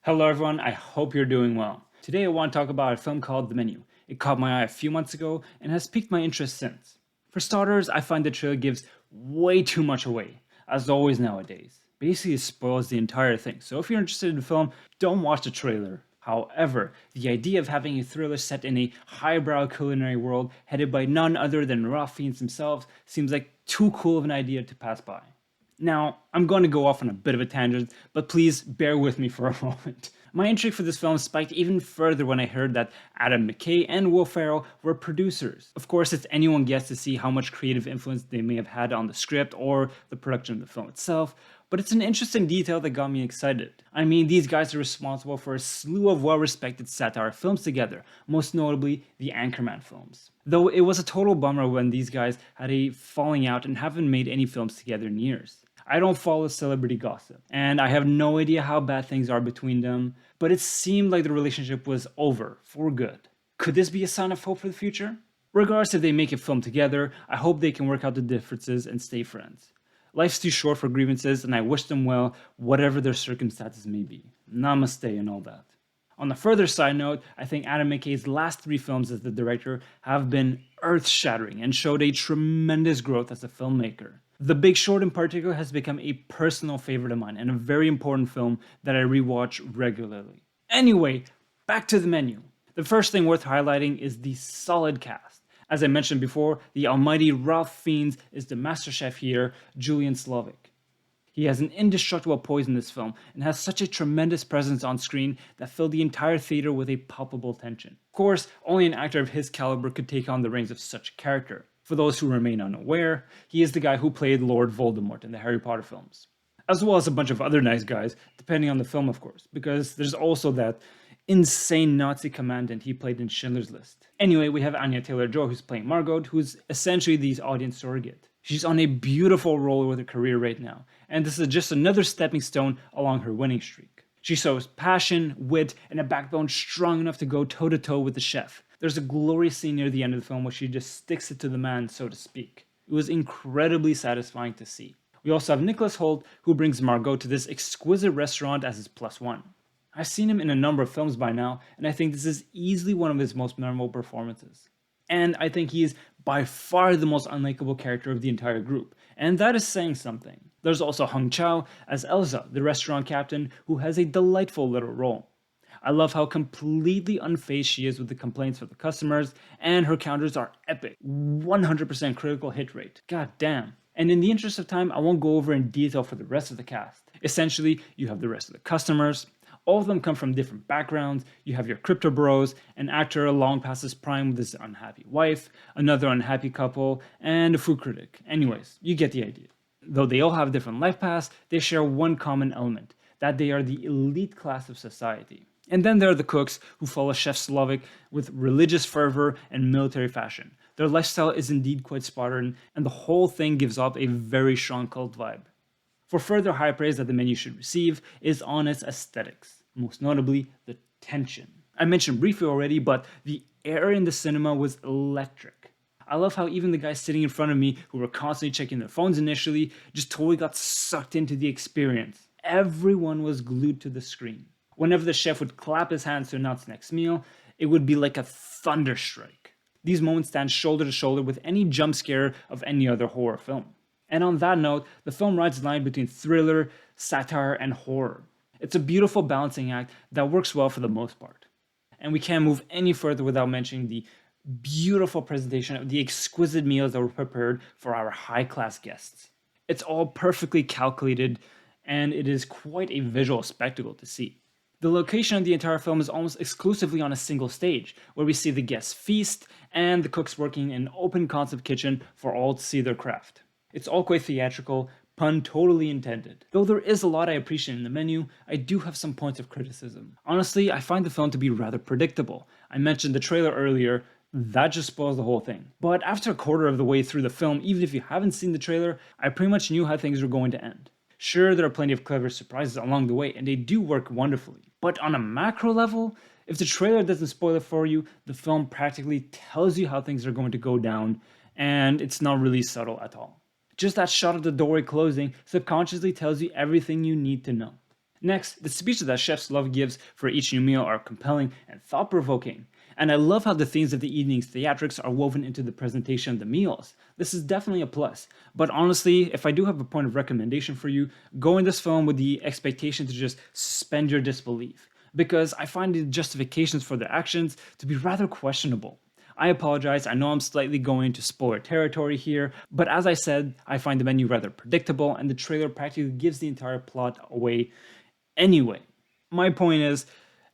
Hello everyone, I hope you're doing well. Today I want to talk about a film called The Menu. It caught my eye a few months ago and has piqued my interest since. For starters, I find the trailer gives way too much away, as always nowadays. Basically, it spoils the entire thing, so if you're interested in the film, don't watch the trailer. However, the idea of having a thriller set in a highbrow culinary world headed by none other than raw fiends themselves seems like too cool of an idea to pass by. Now, I'm going to go off on a bit of a tangent, but please bear with me for a moment. My intrigue for this film spiked even further when I heard that Adam McKay and Will Ferrell were producers. Of course, it's anyone's guess to see how much creative influence they may have had on the script or the production of the film itself, but it's an interesting detail that got me excited. I mean, these guys are responsible for a slew of well-respected satire films together, most notably the Anchorman films. Though it was a total bummer when these guys had a falling out and haven't made any films together in years. I don't follow celebrity gossip, and I have no idea how bad things are between them, but it seemed like the relationship was over for good. Could this be a sign of hope for the future? Regardless if they make a film together, I hope they can work out the differences and stay friends. Life's too short for grievances, and I wish them well, whatever their circumstances may be. Namaste and all that. On a further side note, I think Adam McKay's last three films as the director have been earth-shattering and showed a tremendous growth as a filmmaker. The Big Short in particular has become a personal favorite of mine and a very important film that I rewatch regularly. Anyway, back to The Menu. The first thing worth highlighting is the solid cast. As I mentioned before, the almighty Ralph Fiennes is the master chef here, Julian Slovic. He has an indestructible poise in this film and has such a tremendous presence on screen that filled the entire theater with a palpable tension. Of course, only an actor of his caliber could take on the reins of such a character. For those who remain unaware, he is the guy who played Lord Voldemort in the Harry Potter films. As well as a bunch of other nice guys, depending on the film of course, because there's also that insane Nazi commandant he played in Schindler's List. Anyway, we have Anya Taylor-Joy who's playing Margot, who's essentially the audience surrogate. She's on a beautiful roll with her career right now, and this is just another stepping stone along her winning streak. She shows passion, wit, and a backbone strong enough to go toe-to-toe with the chef. There's a glorious scene near the end of the film where she just sticks it to the man, so to speak. It was incredibly satisfying to see. We also have Nicholas Hoult, who brings Margot to this exquisite restaurant as his plus one. I've seen him in a number of films by now, and I think this is easily one of his most memorable performances. And I think he is by far the most unlikable character of the entire group, and that is saying something. There's also Hung Chau as Elsa, the restaurant captain, who has a delightful little role. I love how completely unfazed she is with the complaints of the customers, and her counters are epic. 100% critical hit rate. God damn. And in the interest of time, I won't go over in detail for the rest of the cast. Essentially, you have the rest of the customers. All of them come from different backgrounds. You have your crypto bros, an actor long past his prime with his unhappy wife, another unhappy couple, and a food critic. Anyways, you get the idea. Though they all have different life paths, they share one common element, that they are the elite class of society. And then there are the cooks, who follow Chef Slovic with religious fervor and military fashion. Their lifestyle is indeed quite Spartan, and the whole thing gives off a very strong cult vibe. For further high praise that the menu should receive is on its aesthetics, most notably the tension. I mentioned briefly already, but the air in the cinema was electric. I love how even the guys sitting in front of me, who were constantly checking their phones initially, just totally got sucked into the experience. Everyone was glued to the screen. Whenever the chef would clap his hands to announce the next meal, it would be like a thunder strike. These moments stand shoulder to shoulder with any jump scare of any other horror film. And on that note, the film rides the line between thriller, satire, and horror. It's a beautiful balancing act that works well for the most part. And we can't move any further without mentioning the beautiful presentation of the exquisite meals that were prepared for our high-class guests. It's all perfectly calculated, and it is quite a visual spectacle to see. The location of the entire film is almost exclusively on a single stage, where we see the guests feast and the cooks working in an open concept kitchen for all to see their craft. It's all quite theatrical, pun totally intended. Though there is a lot I appreciate in the menu, I do have some points of criticism. Honestly, I find the film to be rather predictable. I mentioned the trailer earlier, that just spoils the whole thing. But after a quarter of the way through the film, even if you haven't seen the trailer, I pretty much knew how things were going to end. Sure, there are plenty of clever surprises along the way, and they do work wonderfully. But on a macro level, if the trailer doesn't spoil it for you, the film practically tells you how things are going to go down, and it's not really subtle at all. Just that shot of the doorway closing subconsciously tells you everything you need to know. Next, the speeches that chefs love gives for each new meal are compelling and thought-provoking. And I love how the themes of the evening's theatrics are woven into the presentation of the meals. This is definitely a plus. But honestly, if I do have a point of recommendation for you, go in this film with the expectation to just suspend your disbelief, because I find the justifications for their actions to be rather questionable. I apologize, I know I'm slightly going into spoiler territory here, but as I said, I find the menu rather predictable and the trailer practically gives the entire plot away anyway. My point is,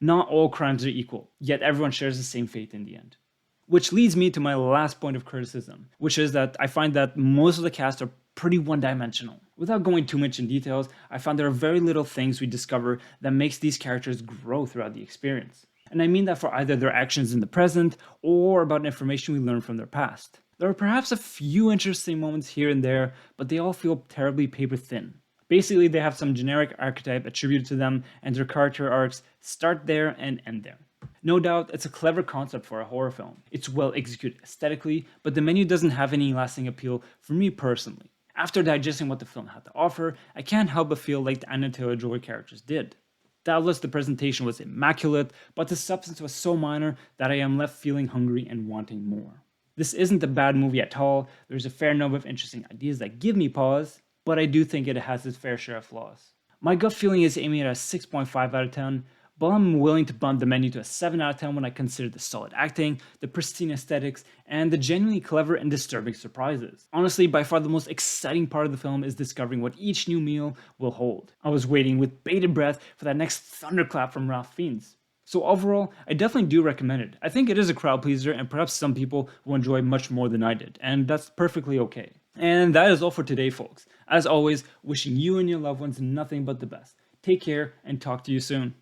not all crimes are equal, yet everyone shares the same fate in the end. Which leads me to my last point of criticism, which is that I find that most of the cast are pretty one-dimensional. Without going too much in details, I found there are very little things we discover that makes these characters grow throughout the experience. And I mean that for either their actions in the present or about information we learn from their past. There are perhaps a few interesting moments here and there, but they all feel terribly paper thin. Basically, they have some generic archetype attributed to them, and their character arcs start there and end there. No doubt, it's a clever concept for a horror film. It's well executed aesthetically, but the menu doesn't have any lasting appeal for me personally. After digesting what the film had to offer, I can't help but feel like the Anya Taylor-Joy characters did. Doubtless, the presentation was immaculate, but the substance was so minor that I am left feeling hungry and wanting more. This isn't a bad movie at all. There's a fair number of interesting ideas that give me pause, but I do think it has its fair share of flaws. My gut feeling is aiming at a 6.5 out of 10, but I'm willing to bump the menu to a 7 out of 10 when I consider the solid acting, the pristine aesthetics, and the genuinely clever and disturbing surprises. Honestly, by far the most exciting part of the film is discovering what each new meal will hold. I was waiting with bated breath for that next thunderclap from Ralph Fiennes. So overall, I definitely do recommend it. I think it is a crowd pleaser and perhaps some people will enjoy much more than I did, and that's perfectly okay. And that is all for today, folks. As always, wishing you and your loved ones nothing but the best. Take care and talk to you soon.